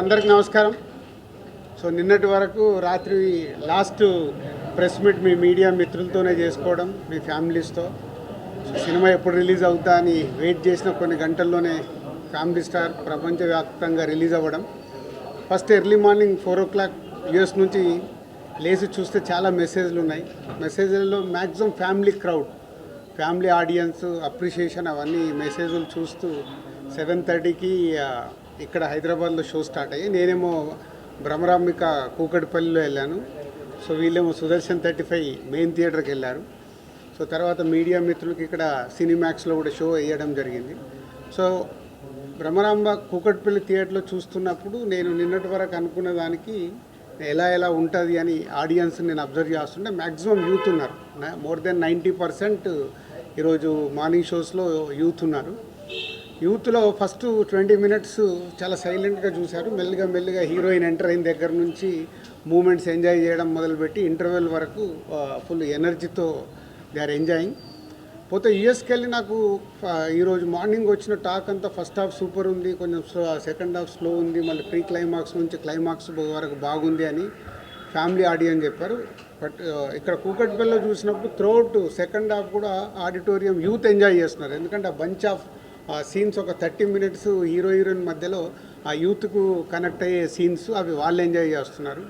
అందరికీ నమస్కారం. సో నిన్నటి వరకు రాత్రి last press meet me media మిత్రులతోనే చేసుకోవడం, మీ ఫ్యామిలీస్తో. సో సినిమా ఎప్పుడు రిలీజ్ అవుతా అని వెయిట్ చేసిన కొన్ని గంటల్లోనే ఫ్యామిలీ స్టార్ ప్రపంచవ్యాప్తంగా రిలీజ్ అవ్వడం. First early morning 4 o'clock US నుంచి లేచి చూస్తే చాలా మెసేజ్లు ఉన్నాయి. మెసేజ్లలో maximum family crowd, family audience, appreciation అవన్నీ మెసేజ్లు చూస్తూ 7:30కి ఇక్కడ హైదరాబాద్లో షో స్టార్ట్ అయ్యి నేనేమో భ్రమరాంబిక కూకట్పల్లిలో వెళ్ళాను. సో వీళ్ళేమో సుదర్శన్ 35 మెయిన్ థియేటర్కి వెళ్ళారు. సో తర్వాత మీడియా మిత్రులకి ఇక్కడ సినిమాక్స్లో కూడా షో వేయడం జరిగింది. సో భ్రమరాంబ కూకట్పల్లి థియేటర్లో చూస్తున్నప్పుడు నేను నిన్నటి వరకు అనుకున్న దానికి ఎలా ఉంటుంది అని ఆడియన్స్ నేను అబ్జర్వ్ చేస్తుంటే మ్యాక్సిమం యూత్ ఉన్నారు. మోర్ దెన్ 90% ఈరోజు మార్నింగ్ షోస్లో యూత్ ఉన్నారు. యూత్లో ఫస్ట్ 20 minutes చాలా సైలెంట్గా చూశారు. మెల్లిగా హీరోయిన్ ఎంటర్ అయిన దగ్గర నుంచి మూమెంట్స్ ఎంజాయ్ చేయడం మొదలుపెట్టి ఇంటర్వెల్ వరకు ఫుల్ ఎనర్జీతో దే ఆర్ ఎంజాయింగ్. పోతే యూఎస్కి వెళ్ళి నాకు ఈరోజు మార్నింగ్ వచ్చిన టాక్ అంతా ఫస్ట్ హాఫ్ సూపర్ ఉంది, కొంచెం సెకండ్ హాఫ్ స్లో ఉంది, మళ్ళీ ప్రీ క్లైమాక్స్ నుంచి క్లైమాక్స్ వరకు బాగుంది అని ఫ్యామిలీ ఆడియన్స్ చెప్పారు. బట్ ఇక్కడ కూకట్పల్లిలో చూసినప్పుడు త్రూఅవుట్ సెకండ్ హాఫ్ కూడా ఆడిటోరియం యూత్ ఎంజాయ్ చేస్తున్నారు. ఎందుకంటే ఆ బంచ్ ఆఫ్ సీన్స్ ఒక 30 minutes హీరోయిన్ మధ్యలో ఆ యూత్కు కనెక్ట్ అయ్యే సీన్స్ అవి వాళ్ళు ఎంజాయ్ చేస్తున్నారు.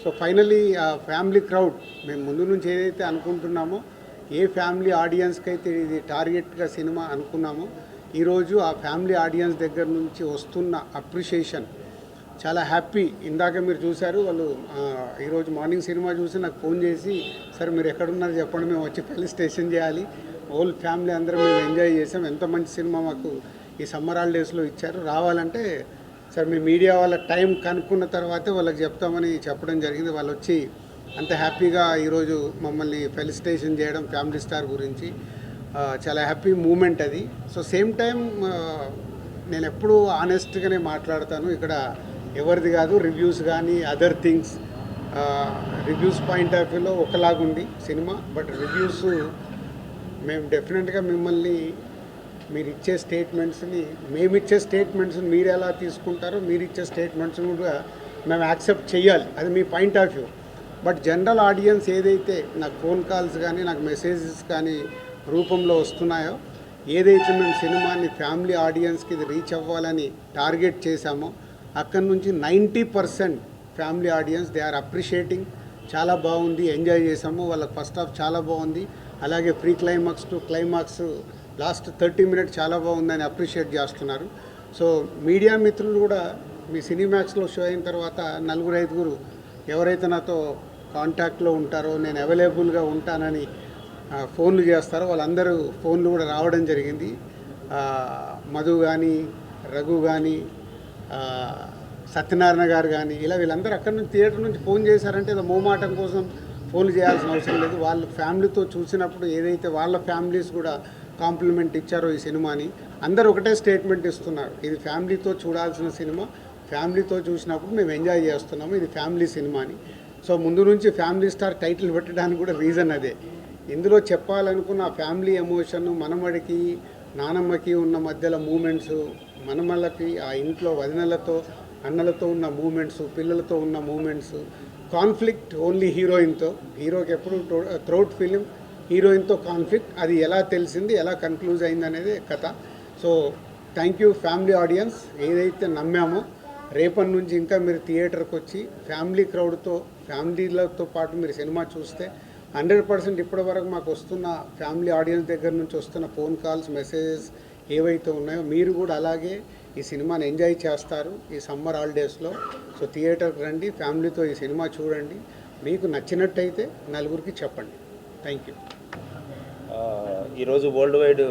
సో ఫైనలీ ఆ ఫ్యామిలీ క్రౌడ్ మేము ముందు నుంచి ఏదైతే అనుకుంటున్నామో, ఏ ఫ్యామిలీ ఆడియన్స్కి అయితే ఇది టార్గెట్గా సినిమా అనుకున్నామో, ఈరోజు ఆ ఫ్యామిలీ ఆడియన్స్ దగ్గర నుంచి వస్తున్న అప్రిషియేషన్ చాలా హ్యాపీ. ఇందాక మీరు చూశారు, వాళ్ళు ఈరోజు మార్నింగ్ సినిమా చూసి నాకు ఫోన్ చేసి, సార్ మీరు ఎక్కడున్నారు చెప్పండి, మేము వచ్చి ఫెలిసిటేషన్ చేయాలి, హోల్ ఫ్యామిలీ అందరం మేము ఎంజాయ్ చేసాం, ఎంత మంచి సినిమా మాకు ఈ సమ్మర్ హాలిడేస్లో ఇచ్చారు, రావాలంటే సార్ మీ మీడియా వాళ్ళ టైం కనుక్కున్న తర్వాతే వాళ్ళకి చెప్తామని చెప్పడం జరిగింది. వాళ్ళు వచ్చి అంత హ్యాపీగా ఈరోజు మమ్మల్ని ఫెలిసిటేషన్ చేయడం ఫ్యామిలీ స్టార్ గురించి చాలా హ్యాపీ మూమెంట్ అది. సో సేమ్ టైం నేను ఎప్పుడూ ఆనెస్ట్గానే మాట్లాడతాను. ఇక్కడ ఎవరిది కాదు రివ్యూస్ కానీ other things. Reviews point of వ్యూలో ఒకలాగుంది సినిమా, బట్ రివ్యూస్ మేము డెఫినెట్గా మిమ్మల్ని మీరు ఇచ్చే స్టేట్మెంట్స్ని, మేమిచ్చే స్టేట్మెంట్స్ని మీరు ఎలా తీసుకుంటారో మీరు ఇచ్చే స్టేట్మెంట్స్ని కూడా మేము యాక్సెప్ట్ చేయాలి, అది మీ point of view. But general audience ఏదైతే నాకు ఫోన్ కాల్స్ కానీ నాకు మెసేజెస్ కానీ రూపంలో వస్తున్నాయో, ఏదైతే మేము సినిమాని ఫ్యామిలీ ఆడియన్స్కి ఇది రీచ్ అవ్వాలని టార్గెట్ చేశామో, అక్కడి నుంచి 90% family audiences they are appreciating. చాలా బాగుంది, ఎంజాయ్ చేసాము, వాళ్ళకి ఫస్ట్ హాఫ్ చాలా బాగుంది, అలాగే pre climax to climax last 30 minutes చాలా బాగుందని అప్రిషియేట్ చేస్తున్నారు. సో మీడియా మిత్రులు కూడా మీ సినిమాక్స్లో షో అయిన తర్వాత 4-5 ఎవరైతే నాతో కాంటాక్ట్లో ఉంటారో, నేను అవైలబుల్గా ఉంటానని ఫోన్లు చేస్తారో, వాళ్ళందరూ ఫోన్లు కూడా రావడం జరిగింది. మధు కానీ, రఘు కానీ, సత్యనారాయణ గారు కానీ, ఇలా వీళ్ళందరూ అక్కడి నుంచి థియేటర్ నుంచి ఫోన్ చేశారంటే ఏదో మోమాటం కోసం ఫోన్లు చేయాల్సిన అవసరం లేదు. వాళ్ళ ఫ్యామిలీతో చూసినప్పుడు ఏదైతే వాళ్ళ ఫ్యామిలీస్ కూడా కాంప్లిమెంట్ ఇచ్చారో ఈ సినిమాని, అందరూ ఒకటే స్టేట్మెంట్ ఇస్తున్నారు, ఇది ఫ్యామిలీతో చూడాల్సిన సినిమా, ఫ్యామిలీతో చూసినప్పుడు మేము ఎంజాయ్ చేస్తున్నాము, ఇది ఫ్యామిలీ సినిమా అని. సో ముందు నుంచి ఫ్యామిలీ స్టార్ టైటిల్ పెట్టడానికి కూడా రీజన్ అదే. ఇందులో చెప్పాలనుకున్న ఆ ఫ్యామిలీ ఎమోషన్, మనమడికి నానమ్మకి ఉన్న మధ్యలో మూమెంట్స్, మనమళ్ళకి ఆ ఇంట్లో వదినలతో అన్నలతో ఉన్న మూమెంట్స్, పిల్లలతో ఉన్న మూమెంట్స్, కాన్ఫ్లిక్ట్ ఓన్లీ హీరోయిన్తో, హీరోకి ఎప్పుడు త్రౌట్ ఫిలిం హీరోయిన్తో కాన్ఫ్లిక్ట్, అది ఎలా తెలిసింది, ఎలా కన్క్లూజ్ అయింది అనేది కథ. So thank you family audience. ఏదైతే నమ్మామో రేపటి నుంచి ఇంకా మీరు థియేటర్కి వచ్చి ఫ్యామిలీ క్రౌడ్తో, ఫ్యామిలీలతో పాటు మీరు సినిమా చూస్తే 100% ఇప్పటి వరకు మాకు వస్తున్న ఫ్యామిలీ ఆడియన్స్ దగ్గర నుంచి వస్తున్న ఫోన్ కాల్స్, మెసేజెస్ ఏవైతే ఉన్నాయో, మీరు కూడా అలాగే ఈ సినిమాని ఎంజాయ్ చేస్తారు ఈ సమ్మర్ హాలిడేస్లో. సో థియేటర్కి రండి, ఫ్యామిలీతో ఈ సినిమా చూడండి, మీకు నచ్చినట్టయితే 4 చెప్పండి. Thank you. ఈరోజు world wide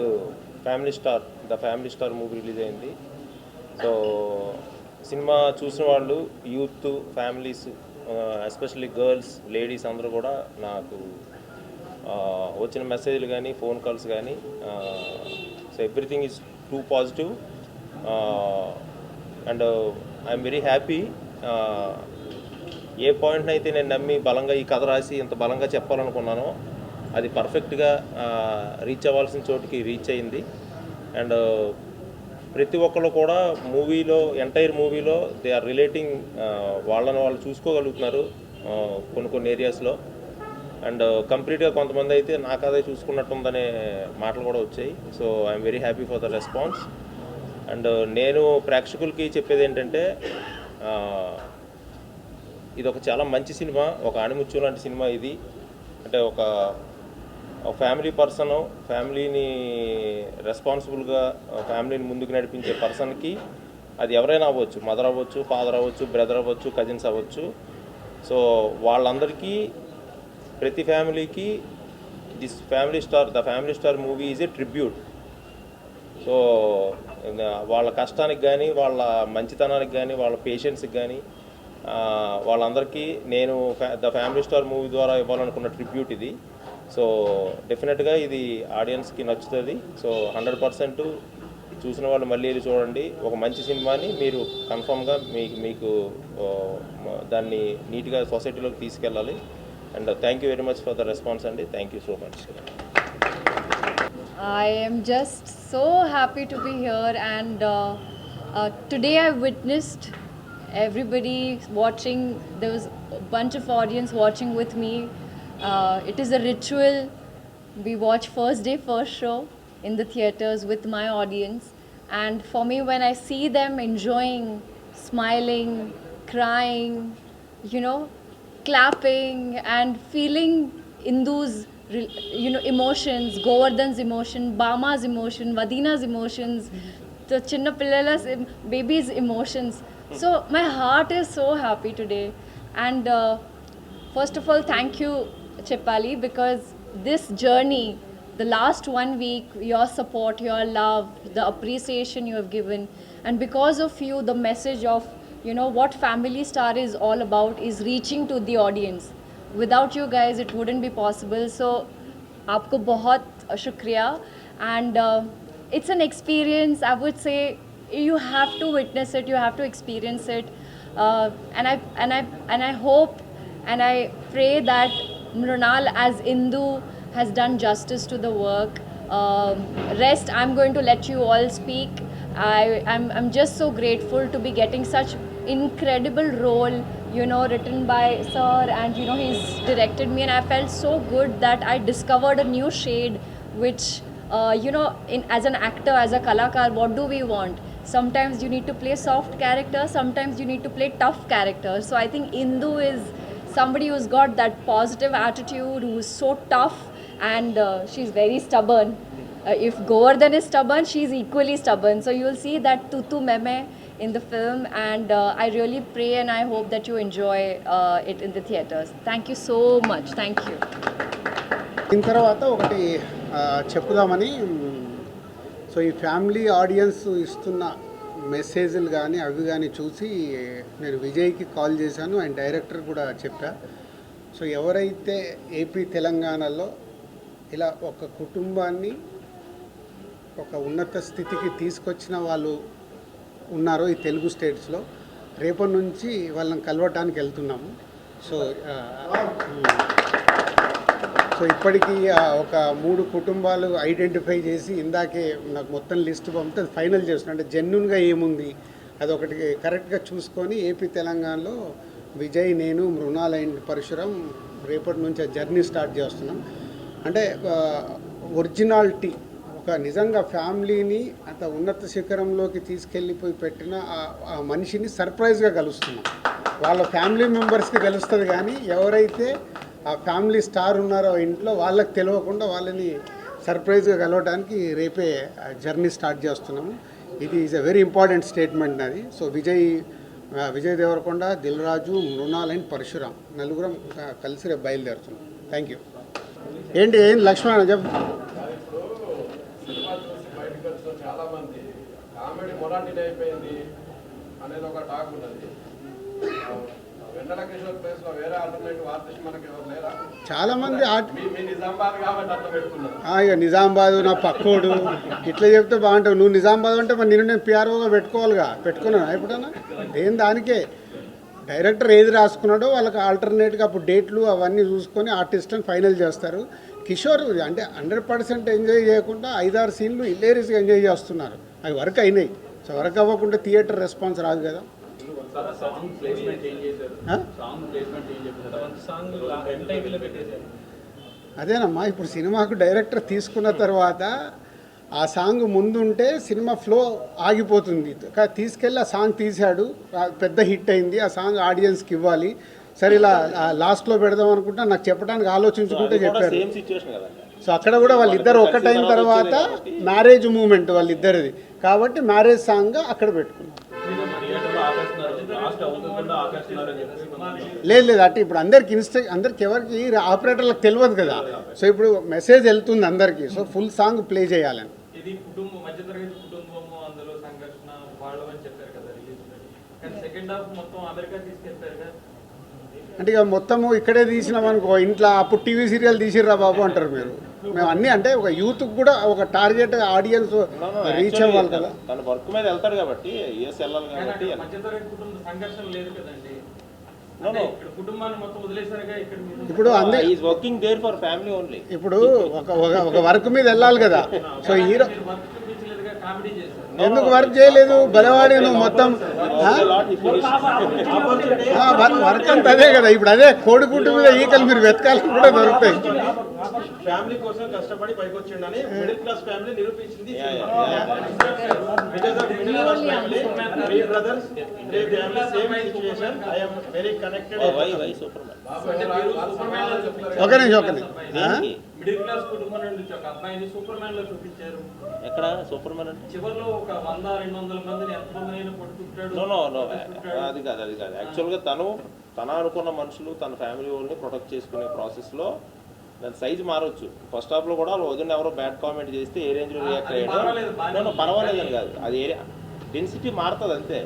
the family star movie release అయింది. సో సినిమా చూసిన వాళ్ళు, youth, families, especially girls, ladies అందరూ కూడా నాకు వచ్చిన మెసేజ్లు కానీ, ఫోన్ కాల్స్ కానీ, so everything is too positive and I'm very happy. ఏ పాయింట్ని అయితే నేను నమ్మి బలంగా ఈ కథ రాసి ఇంత బలంగా చెప్పాలనుకున్నానో అది పర్ఫెక్ట్గా రీచ్ అవ్వాల్సిన చోటుకి రీచ్ అయింది. అండ్ ప్రతి ఒక్కళ్ళు కూడా మూవీలో ఎంటైర్ మూవీలో దే ఆర్ రిలేటింగ్, వాళ్ళని వాళ్ళు చూసుకోగలుగుతున్నారు కొన్ని ఏరియాస్లో. అండ్ కంప్లీట్గా కొంతమంది అయితే నాకు అదే చూసుకున్నట్టుందనే మాటలు కూడా వచ్చాయి. So I'm very happy for the response. And నేను ప్రేక్షకులకి చెప్పేది ఏంటంటే, ఇది ఒక చాలా మంచి సినిమా, ఒక ఆణిముత్యం లాంటి సినిమా ఇది. అంటే ఒక ఫ్యామిలీ పర్సన్, ఫ్యామిలీని రెస్పాన్సిబుల్గా ఫ్యామిలీని ముందుకు నడిపించే పర్సన్కి అది ఎవరైనా అవ్వచ్చు, మదర్ అవ్వచ్చు, ఫాదర్ అవ్వచ్చు, బ్రదర్ అవ్వచ్చు, కజిన్స్ అవ్వచ్చు. సో వాళ్ళందరికీ, ప్రతి ఫ్యామిలీకి the family star movie is a tribute. So వాళ్ళ కష్టానికి కానీ, వాళ్ళ మంచితనానికి కానీ, వాళ్ళ పేషెన్స్కి కానీ, వాళ్ళందరికీ నేను ద ఫ్యామిలీ స్టార్ మూవీ ద్వారా ఇవ్వాలనుకున్న ట్రిబ్యూట్ ఇది. సో డెఫినెట్గా ఇది ఆడియన్స్కి నచ్చుతుంది. సో 100% చూసిన వాళ్ళు మళ్ళీ వెళ్ళి చూడండి. ఒక మంచి సినిమాని మీరు కన్ఫామ్గా మీకు దాన్ని నీట్గా సొసైటీలోకి తీసుకెళ్ళాలి. And thank you very much for the response అండి. Thank you so much. I am just so happy to be here, and today I witnessed everybody watching. There was a bunch of audience watching with me. It is a ritual. We watch first day, first show in the theaters with my audience, and for me, when I see them enjoying, smiling, crying, you know, clapping and feeling Indu's emotions, Govardhan's emotion, Bama's emotion, Vadina's emotions, the Chinna Pillala's baby's emotions. So my heart is so happy today. And first of all, thank you, Cheppali, because this journey, the last 1 week, your support, your love, the appreciation you have given, and because of you, the message of what Family Star is all about is reaching to the audience. Without you guys, it wouldn't be possible. So, aapko bahut shukriya. And it's an experience. I would say you have to witness it. You have to experience it. And I hope and I pray that Mrunal as Indu has done justice to the work. Rest, I'm going to let you all speak. I'm just so grateful to be getting such incredible role, written by sir, and he's directed me, and I felt so good that I discovered a new shade, which as an actor, as a kalakar, what do we want? Sometimes you need to play soft characters, sometimes you need to play tough characters. So I think Indu is somebody who's got that positive attitude, who's so tough, and she's very stubborn. If Govardhan is stubborn, she's equally stubborn. So you'll see that tutu meme in the film, and I really pray and I hope that you enjoy it in the theaters. Thank you so much. Thank you. దీని తర్వాత ఒకటి చెప్పుదామని. So ఈ family audience ఇస్తున్న మెసేజ్లు కానీ అవి కానీ చూసి నేను విజయ్కి కాల్ చేశాను, అండ్ డైరెక్టర్ కూడా చెప్పా. సో ఎవరైతే ఏపీ తెలంగాణలో ఇలా ఒక కుటుంబాన్ని ఒక ఉన్నత స్థితికి తీసుకొచ్చిన వాళ్ళు ఉన్నారో ఈ తెలుగు స్టేట్స్లో, రేపటి నుంచి వాళ్ళని కలవటానికి వెళ్తున్నాము. సో ఇప్పటికీ ఒక 3 కుటుంబాలు ఐడెంటిఫై చేసి ఇందాకే నాకు మొత్తం లిస్ట్ పంపితే అది ఫైనల్ చేస్తున్నాను. అంటే జెన్యున్గా ఏముంది అదొకటి కరెక్ట్గా చూసుకొని ఏపీ తెలంగాణలో విజయ్, నేను, మృణాల్ అండ్ పరశురాం రేపటి నుంచి ఆ జర్నీ స్టార్ట్ చేస్తున్నాం. అంటే ఒరిజినాలిటీ, ఒక నిజంగా ఫ్యామిలీని అంత ఉన్నత శిఖరంలోకి తీసుకెళ్ళిపోయి పెట్టిన ఆ మనిషిని సర్ప్రైజ్గా కలుస్తున్నాం. వాళ్ళ ఫ్యామిలీ మెంబర్స్కి తెలుస్తుంది, కానీ ఎవరైతే ఆ ఫ్యామిలీ స్టార్ ఉన్నారో ఇంట్లో వాళ్ళకి తెలియకుండా వాళ్ళని సర్ప్రైజ్గా కలవడానికి రేపే జర్నీ స్టార్ట్ చేస్తున్నాము. ఇది is a very important statement అది. సో విజయ్ దేవరకొండ, దిల్ రాజు, మృణాల్ అండ్ పరశురాం నలుగురం కలిసి రేపు బయలుదేరుతున్నాం. Thank you. ఏంటి లక్ష్మణ చెప్పు. చాలామంది కామెడీ మొరాటిటీ అయిపోయింది అనేది ఒక టాక్ ఉన్నది. వెన్నెల కిషోర్ ప్లేస్ లో వేరే ఆల్టర్నేటివ్ ఆర్టిస్ట్ మనకి ఎవరు లేరా? చాలామంది మీ నిజామాబాద్ కాబట్టి అట్లా పెట్టుకున్నారు. ఇక నిజామాబాదు నా పక్కోడు ఇట్లా చెప్తే బాగుంటావు. నువ్వు నిజామాబాద్ అంటే మరి నేను పిఆర్ఓగా పెట్టుకున్నాను ఎప్పుడన్నా. ఏం దానికే డైరెక్టర్ ఏది రాసుకున్నాడో వాళ్ళకి ఆల్టర్నేట్గా అప్పుడు డేట్లు అవన్నీ చూసుకొని ఆర్టిస్ట్ని ఫైనల్ చేస్తారు. కిషోర్ అంటే 100% ఎంజాయ్ చేయకుండా 5-6 సీన్లు ఇల్లేరీస్గా ఎంజాయ్ చేస్తున్నారు. అవి వర్క్ అయినాయి. సో వర్క్ అవ్వకుండా థియేటర్ రెస్పాన్స్ రాదు కదా. సాంగ్ ప్లేస్మెంట్ చేంజ్ చేశారు. ఆ? సాంగ్ ప్లేస్మెంట్ చేంజ్ చేశారు. ఒక సాంగ్ ఎండ్ టైటిల్ పెట్టేశారు. అదేనమ్మా, ఇప్పుడు సినిమాకు డైరెక్టర్ తీసుకున్న తర్వాత ఆ సాంగ్ ముందుంటే సినిమా ఫ్లో ఆగిపోతుంది. తీసుకెళ్ళి ఆ సాంగ్ తీశాడు, పెద్ద హిట్ అయింది, ఆ సాంగ్ ఆడియన్స్కి ఇవ్వాలి. సరే ఇలా లాస్ట్లో పెడదాం అనుకుంటా నాకు చెప్పడానికి ఆలోచించుకుంటే చెప్పారు. సేమ్ సిచ్యువేషన్ కదా. సో అక్కడ కూడా వాళ్ళిద్దరు ఒకటైన తర్వాత మ్యారేజ్ మూమెంట్ వాళ్ళిద్దరిది కాబట్టి మ్యారేజ్ సాంగ్ అక్కడ పెట్టుకున్నాం. థియేటర్లో ఆపేస్తున్నారు, లాస్ట్ అవుతుందో ఆపేస్తున్నారు అని చెప్పేసి లేదు అంటే ఇప్పుడు అందరికి ఎవరికి ఆపరేటర్లకు తెలియదు కదా. సో ఇప్పుడు మెసేజ్ వెళ్తుంది అందరికీ, సో ఫుల్ సాంగ్ ప్లే చేయాలని. ఇది కుటుంబం, మధ్యతరగతి కుటుంబము, అందులో సంఘర్షణ వాళ్ళు అని చెప్పారు కదా రిలీజ్. కానీ సెకండ్ హాఫ్ మొత్తం అమెరికా తీసుకెళ్తారు కదా. అంటే ఇక మొత్తము ఇక్కడే తీసినాం అనుకో, ఇంట్లో అప్పుడు టీవీ సీరియల్ తీసిర్రా బాబు అంటారు మీరు. మేము అన్నీ అంటే ఒక యూత్కి కూడా ఒక టార్గెట్ ఆడియన్స్ రీచ్ అవ్వాలి కదా. తన వర్క్ మీద వెళ్తాడు కాబట్టి యూఎస్ వెళ్ళాలి కాబట్టి. మధ్యతరగతి కుటుంబ సంఘర్షణ లేదు కదండి. ఇక్కడ కుటుంబాన్ని మొత్తం వదిలేసారుగా. ఇక్కడ ఇప్పుడు is working there for family only. ఇప్పుడు ఒక వర్క్ మీద వెళ్ళాలి కదా. సో హీరో వర్క్ చూపించలేదుగా, కామెడీ చేశారు. ఎందుకు వర్క్ చేయలేదు? బలవాడి నువ్వు మొత్తం వర్క్ అంతా అదే కదా. ఇప్పుడు అదే కోడిగుడ్డు మీద ఈకలు మీరు వెతకాలని కూడా దొరుకుతాయి. ఫ్యామిలీ కోసం కష్టపడి పైకి వచ్చిండని మిడిల్ క్లాస్ ఫ్యామిలీ నిరూపించింది. Brothers I am very connected. ఒక నిమిషం మిడిల్ క్లాస్ కుటుంబం నుండి ఒక అబ్బాయిని సూపర్ మ్యాన్ లో చూపించారు. ఎక్కడ సూపర్ మ్యాన్ అంటే చివరిలో ఒక 100-200 మందిని ఎంతమందిని కొట్టుకుంటాడు. అది కాదు. యాక్చువల్గా తన అనుకున్న మనుషులు తన ఫ్యామిలీ వాళ్ళని ప్రొటెక్ట్ చేసుకునే ప్రాసెస్లో దాని సైజ్ మారవచ్చు. ఫస్ట్ హాఫ్లో కూడా వాళ్ళు వదిన ఎవరో బ్యాడ్ కామెంట్ చేస్తే ఏ రేంజ్లో రియాక్ట్ అయ్యాడు. పర్వాలేదని కాదు, అది డెన్సిటీ మారుతుంది అంతే.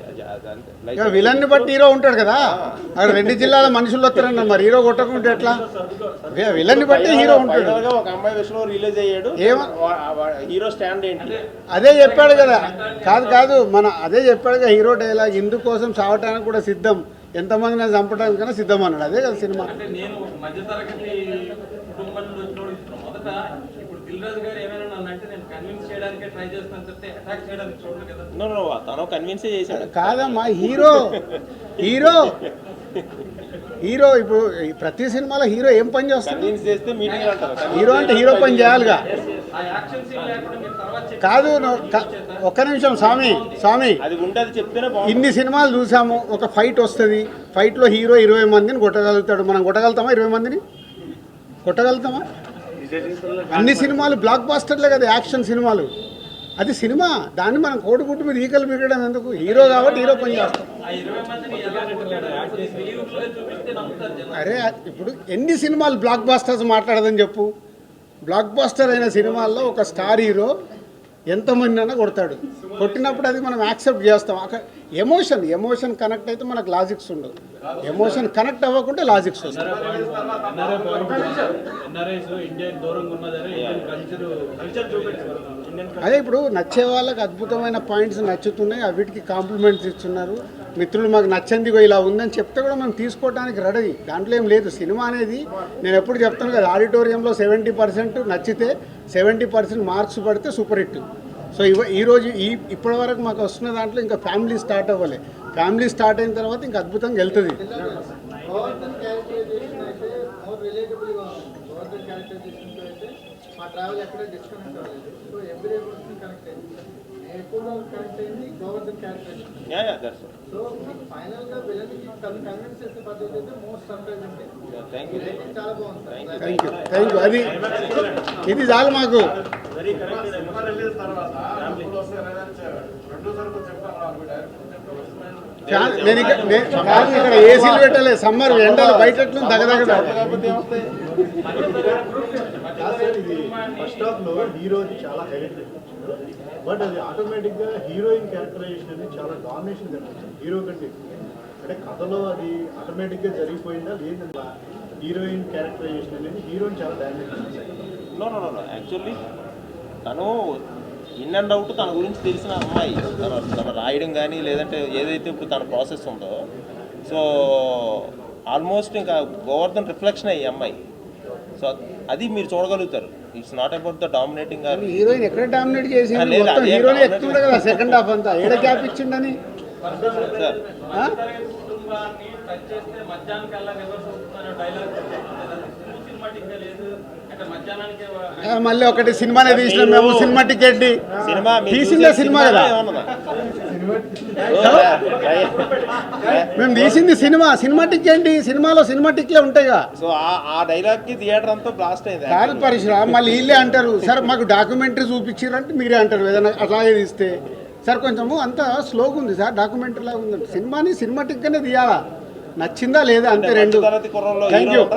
అంతే విలన్ని బట్టి హీరో ఉంటాడు కదా. అక్కడ 2 జిల్లాల మనుషులు వస్తారన్న, మరి హీరో కొట్టకుంటే ఎట్లా? విలన్ని బట్టి హీరో ఉంటాడు. ఒక అమ్మాయి విషయంలో రిలీజ్ అయ్యాడు, హీరో స్టాండ్ ఏంటి? అదే చెప్పాడు కదా. కాదు అదే చెప్పాడు కదా హీరో డైలాగ్, ఇందుకోసం చావటానికి కూడా సిద్ధం, ఎంతమందిని చంపడానికైనా సిద్ధం అన్నాడు. అదే కదా సినిమా. అంటే నేను మధ్యతరగతి కుటుంబం నుండి వచ్చినోడు మొదట ఇప్పుడు దిల్ రాజు గారు ఏమైనా నన్ను అంటే నేను కన్విన్స్ చేయడానికి ట్రై చేస్తాను చెప్తే అటాక్ చేయడానికి చూడరు కదా. తను కన్విన్సే చేశాడు. కాదమ్మా, హీరో ఇప్పుడు ప్రతి సినిమాలో హీరో ఏం పని చేస్తాడు? కన్విన్స్ చేస్తే మీటింగ్ అంటారు. హీరో అంటే హీరో పని చేయాలిగా. ఆ యాక్షన్ సీన్ లేకుండా మీరు తర్వాత కాదు ఒక్క నిమిషం స్వామి, అది ఉంటే అది చెప్తేనే బాగుంది. ఇన్ని సినిమాలు చూసాము, ఒక ఫైట్ వస్తుంది, ఫైట్లో హీరో 20 మందిని కొట్టగలుగుతాడు. మనం కొట్టగలుగుతామా? 20 మందిని కొట్టగలుగుతామా? అన్ని సినిమాలు బ్లాక్ బాస్టర్లే కదా, యాక్షన్ సినిమాలు. అది సినిమా, దాన్ని మనం కోడిగుడ్డు మీద ఈకలు బిగడం ఎందుకు? హీరో కాబట్టి హీరో పని చేస్తాం. ఆ 20 మందిని ఎలా కొట్టాడు రిలీజ్లో చూపిస్తే నమ్ముతారు జనం. అరే ఇప్పుడు ఎన్ని సినిమాలు బ్లాక్ బాస్టర్స్ మాట్లాడదని చెప్పు. బ్లాక్ బాస్టర్ అయిన సినిమాల్లో ఒక స్టార్ హీరో ఎంతమంది అయినా కొడతాడు. కొట్టినప్పుడు అది మనం యాక్సెప్ట్ చేస్తాం. అక్కడ ఎమోషన్ కనెక్ట్ అయితే మనకు లాజిక్స్ ఉండవు. ఎమోషన్ కనెక్ట్ అవ్వకుంటే లాజిక్స్ వస్తాయి. అదే ఇప్పుడు నచ్చే వాళ్ళకి అద్భుతమైన పాయింట్స్ నచ్చుతున్నాయి, అవిటికి కాంప్లిమెంట్స్ ఇస్తున్నారు. మిత్రులు మాకు నచ్చంది ఇలా ఉందని చెప్తే కూడా మనం తీసుకోవడానికి రెడీ. దాంట్లో ఏం లేదు. సినిమా అనేది నేను ఎప్పుడు చెప్తాను కదా, ఆడిటోరియంలో 70% నచ్చితే 70% మార్క్స్ పడితే సూపర్ హిట్. సో ఈరోజు ఇప్పటి వరకు మాకు వస్తున్న దాంట్లో ఇంకా ఫ్యామిలీ స్టార్ట్ అవ్వాలి. ఫ్యామిలీ స్టార్ట్ అయిన తర్వాత ఇంకా అద్భుతంగా వెళ్తుంది. మా ట్రావెల్ ఎక్కడ డిస్కనెక్ట్ అవ్వలేదు. సో ఎవ్రీ కనెక్ట్ అయింది. ఎక్కువగా కనెక్ట్ అయింది గోవర్ధన్ క్యారెక్టర్. సో ఫైనల్గా విలన్కి కన్విన్స్ చేసే పద్ధతి అయితే మోస్ట్ సర్ప్రైజింగ్. చాలా బాగుంది. Thank you. అది ఇది చాలు మాకు. నేను ఇక్కడ ఏసీలు పెట్టలేదు. సమ్మర్ ఎండలు బయట దగదగ. ఫస్ట్ హాఫ్ లో హీరో చాలా హైలైట్ కనిపించాడు, బట్ అది ఆటోమేటిక్ గా హీరోయిన్ క్యారెక్టరైజేషన్ అనేది చాలా డామినేషన్ కనిపించింది హీరో కంటే. అంటే కథలో అది ఆటోమేటిక్ గా జరిగిపోయిందా లేదంటే హీరోయిన్ క్యారెక్టరైజేషన్ అనేది హీరోయిన్ చాలా డామినేట్ చేశారు. యాక్చువల్లీ తను ఇన్ అండ్ అవుట్ తన గురించి తెలిసిన అమ్మాయి, తన రాయడం కానీ లేదంటే ఏదైతే ఇప్పుడు తన ప్రాసెస్ ఉందో, సో ఆల్మోస్ట్ ఇంకా గోవర్ధన్ రిఫ్లెక్షన్ అయ్యి అమ్మాయి. సో అది మీరు చూడగలుగుతారు. It's not about the dominating or heroine ఎక్కడ డామినేట్ చేసి లేదు, మొత్తం అదే హీరోనే dominate ఎక్కుతుండే కదా సెకండ్ హాఫ్ అంతా ఏడ గ్యాప్ ఇచ్చిండని. సార్ మధ్యతరగతి కుటుంబాన్ని టచ్ చేస్తే మధ్యాహ్నం కల్లా రివర్స్ అవుతుందనే డైలాగ్ సినిమాటిక్ గా లేదు అంటే మధ్యాహ్నానికి మళ్ళీ ఒకటి సినిమానే తీసినాం మేము, సినిమా టికెట్ సినిమా మీరు తీసిందే చూసే సినిమా కదా, ఏమన్నా? మేము తీసింది సినిమా. సినిమాటిక్ ఏంటి, సినిమాలో సినిమాటిక్లే ఉంటాయిగా. సో ఆ డైలాగ్ కి థియేటర్ అంతా బ్లాస్ట్ అయింది. కాదు పరిశ్రమ మళ్ళీ వీళ్ళే అంటారు సార్ మాకు డాక్యుమెంటరీ చూపించారంటే మీరే అంటారు ఏదైనా అట్లాగే తీస్తే. సార్ కొంచెము అంతా స్లోగా ఉంది సార్, డాక్యుమెంటరీ లాగా ఉందండి. సినిమాని సినిమాటిక్గానే తీయాలా, నచ్చిందా లేదా అంతే రెండు. తరగతి కుర్రోళ్ళు థ్యాంక్ యూ.